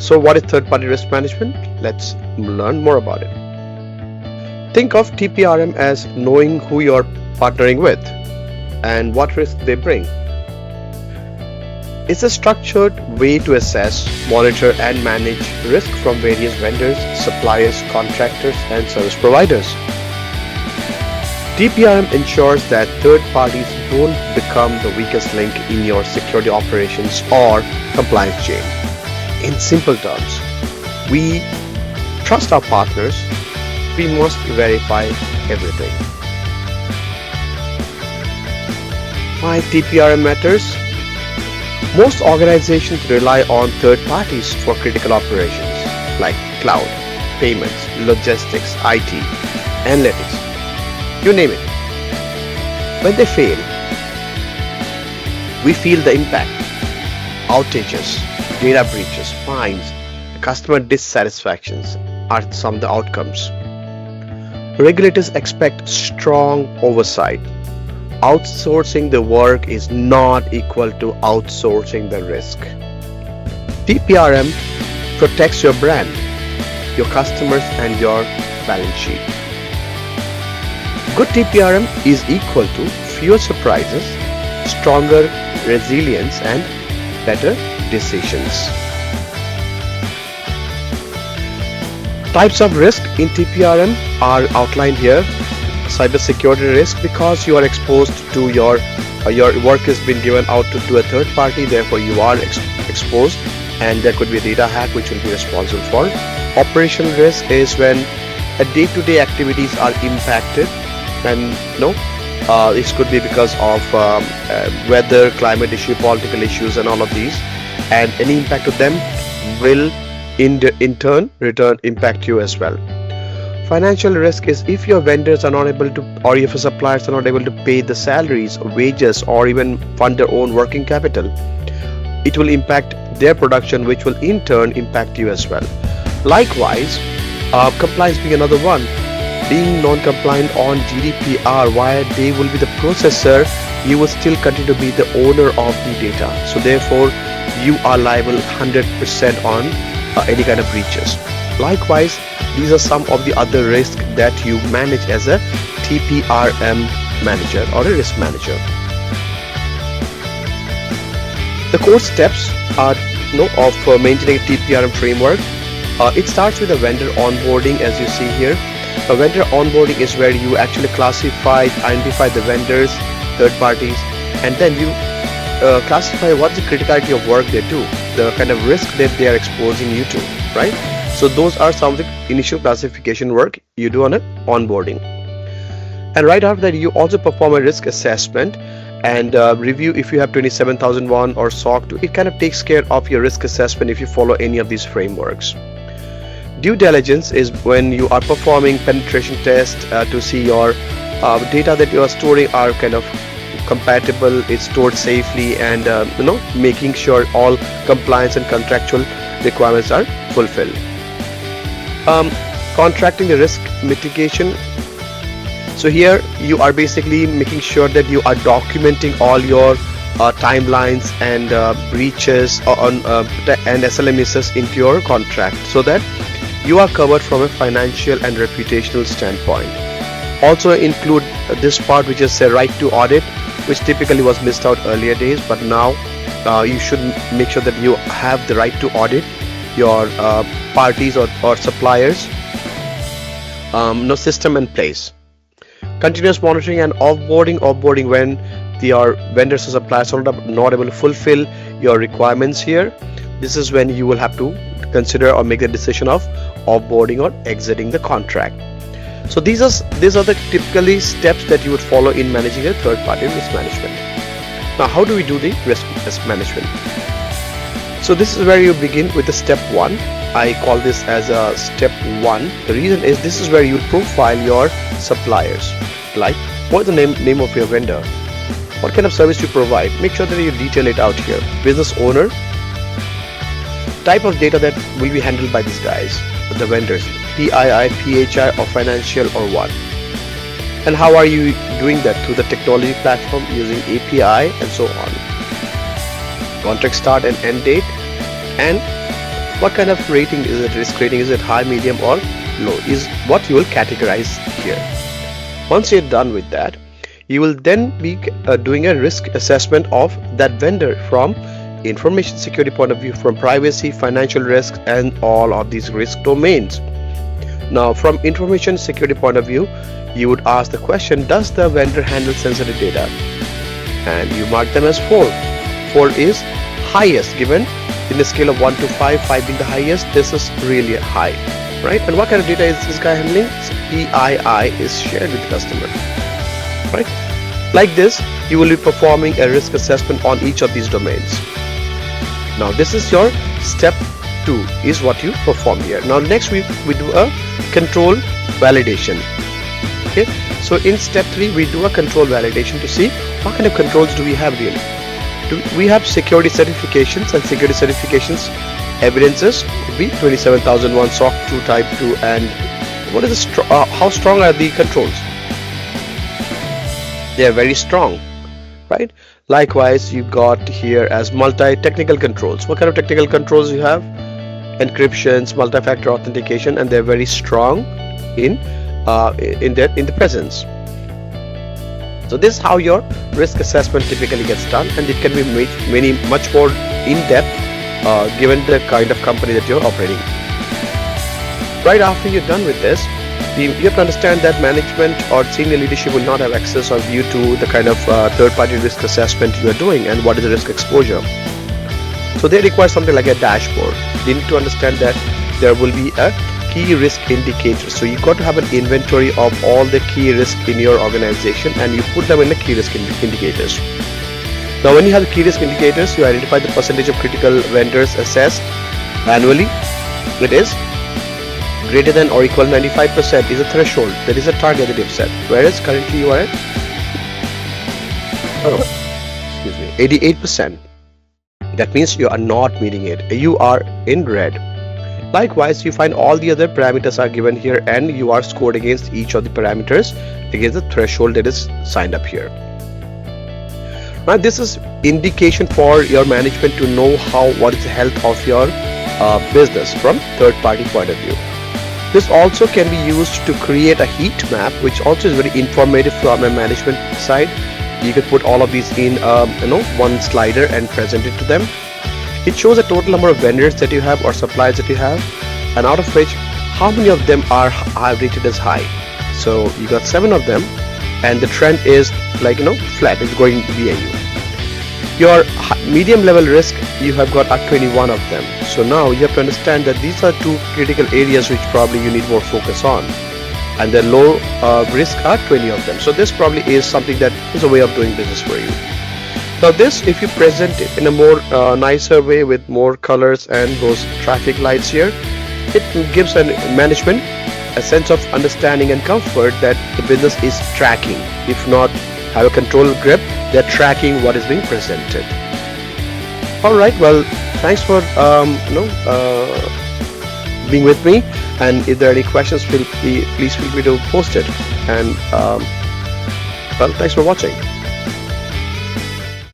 So what is third-party risk management? Let's learn more about it. Think of TPRM as knowing who you're partnering with and what risk they bring. It's a structured way to assess, monitor, and manage risk from various vendors, suppliers, contractors, and service providers. TPRM ensures that third parties don't become the weakest link in your security operations or compliance chain. In simple terms, we trust our partners, we must verify everything. Why TPRM matters? Most organizations rely on third parties for critical operations like cloud, payments, logistics, IT, analytics, you name it. When they fail, we feel the impact. Outages, data breaches, fines, customer dissatisfactions are some of the outcomes. Regulators expect strong oversight. Outsourcing the work is not equal to outsourcing the risk. TPRM protects your brand, your customers, and your balance sheet. Good TPRM is equal to fewer surprises, stronger resilience, and better decisions. Types of risk in TPRM are outlined here. Cybersecurity risk, because you are exposed to your work has been given out to a third party, therefore you are exposed, and there could be a data hack which will be responsible for. Operational risk is when day-to-day activities are impacted, and this could be because of weather, climate issue, political issues, and all of these, and any impact to them will in turn impact you as well. Financial risk is if your vendors are not able to, or if your suppliers are not able to pay the salaries, wages, or even fund their own working capital, it will impact their production, which will in turn impact you as well. Likewise, compliance being another one. Being non-compliant on GDPR, while they will be the processor, you will still continue to be the owner of the data. So therefore, you are liable 100% on any kind of breaches. Likewise, these are some of the other risks that you manage as a TPRM manager or a risk manager. The core steps are of maintaining a TPRM framework. It starts with a vendor onboarding, as you see here. A vendor onboarding is where you actually identify the vendors, third parties, and then you classify what's the criticality of work they do, the kind of risk that they are exposing you to, right? So those are some of the initial classification work you do on an onboarding. And right after that, you also perform a risk assessment and review if you have 27001 or SOC 2. It kind of takes care of your risk assessment if you follow any of these frameworks. Due diligence is when you are performing penetration tests to see your data that you are storing are kind of compatible, it's stored safely, and making sure all compliance and contractual requirements are fulfilled. Contracting the risk mitigation. So here you are basically making sure that you are documenting all your timelines and breaches and SLA into your contract, so that you are covered from a financial and reputational standpoint. Also include this part which is a right to audit, which typically was missed out earlier days, but now you should make sure that you have the right to audit your parties or suppliers. No system in place. Continuous monitoring and offboarding when your vendors or suppliers are not able to fulfill your requirements here. This is when you will have to consider or make a decision of offboarding or exiting the contract. So these are the typically steps that you would follow in managing a third-party risk management. Now, how do we do the risk management? So this is where you begin with the step 1. I call this as a step 1. The reason is this is where you profile your suppliers. Like, what is the name of your vendor? What kind of service you provide? Make sure that you detail it out here. Business owner, type of data that will be handled by these guys, the vendors, PII, PHI, or financial, or what? And how are you doing that? Through the technology platform, using API, and so on. Contract start and end date, and what kind of rating is it? Risk rating, is it high, medium, or low, is what you will categorize here. Once you're done with that, you will then be doing a risk assessment of that vendor from information security point of view, from privacy, financial risk, and all of these risk domains. Now, from information security point of view, you would ask the question, does the vendor handle sensitive data? And you mark them as 4. 4 is highest, given in the scale of 1 to 5, 5 being the highest. This is really high, right? And what kind of data is this guy handling? So PII is shared with the customer, right? Like this, you will be performing a risk assessment on each of these domains. Now, this is your step 2, is what you perform here. Now, next we do a control validation. Okay, so in step 3, we do a control validation to see what kind of controls do we have really. We have security certifications, and security certifications evidences would be 27001, SOC 2 type 2, and what is the how strong are the controls? They are very strong, right? Likewise, you got here as multi-technical controls. What kind of technical controls you have? Encryptions, multi-factor authentication, and they're very strong in the presence. So this is how your risk assessment typically gets done, and it can be much more in depth given the kind of company that you're operating. Right after you're done with this, you have to understand that management or senior leadership will not have access or view to the kind of third-party risk assessment you are doing and what is the risk exposure. So they require something like a dashboard. They need to understand that there will be a key risk indicator. So you've got to have an inventory of all the key risk in your organization, and you put them in the key risk indicators. Now, when you have key risk indicators, you identify the percentage of critical vendors assessed annually. It is greater than or equal 95% is a threshold. That is a target that you've set. Whereas currently you are at 88%. That means you are not meeting it. You are in red. Likewise, you find all the other parameters are given here, and you are scored against each of the parameters against the threshold that is signed up here. Now, this is indication for your management to know what is the health of your business from third-party point of view. This also can be used to create a heat map, which also is very informative from a management side. You could put all of these in one slider and present it to them. It shows the total number of vendors that you have or suppliers that you have, and out of which how many of them are rated as high. So you got 7 of them, and the trend is like flat, it's going BAU. Your medium level risk, you have got 21 of them. So now you have to understand that these are 2 critical areas which probably you need more focus on, and the low risk are 20 of them. So this probably is something that is a way of doing business for you. Now this, if you present it in a more nicer way with more colors and those traffic lights here, it gives a management a sense of understanding and comfort that the business is tracking. If not have a control grip, they're tracking what is being presented. All right, well, thanks for being with me, and if there are any questions, please feel free to post it. And well, thanks for watching.